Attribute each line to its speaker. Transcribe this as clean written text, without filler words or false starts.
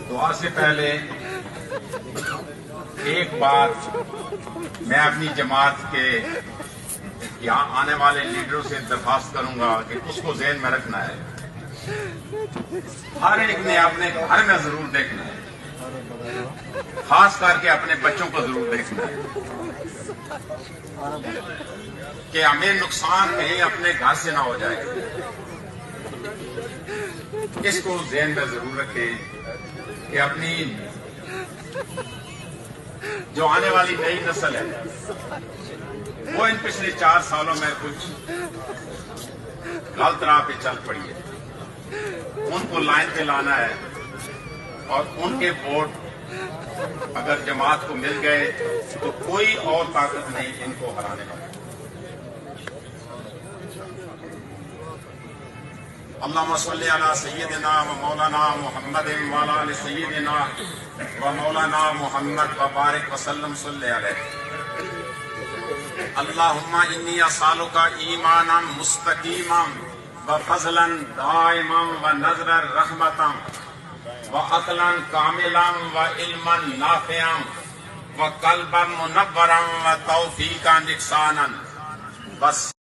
Speaker 1: دعا سے پہلے ایک بات میں اپنی جماعت کے یہاں آنے والے لیڈروں سے درخواست کروں گا کہ اس کو ذہن میں رکھنا ہے. ہر ایک نے اپنے گھر میں ضرور دیکھنا ہے، خاص کر کے اپنے بچوں کو ضرور دیکھنا ہے کہ ہمیں نقصان کہیں اپنے گھر سے نہ ہو جائے. اس کو ذہن میں ضرور رکھیں کہ اپنی جو آنے والی نئی نسل ہے وہ ان پچھلے 4 سالوں میں کچھ غلط راہ پہ چل پڑی ہے. ان کو لائن پہ لانا ہے اور ان کے ووٹ اگر جماعت کو مل گئے تو کوئی اور طاقت نہیں ان کو ہرانے والی. اللہم صلی علی سیدنا و مولانا محمد وعلی آل سیدنا و مولانا محمد وبارک وسلم صلی علیہ. اللہم انی اسالک ایمانا مستقیما و فضلا دائما و نظرا رحمتا و عقلا کاملا و علما نافعا و قلبا منورا و توفیقا احسانا. بس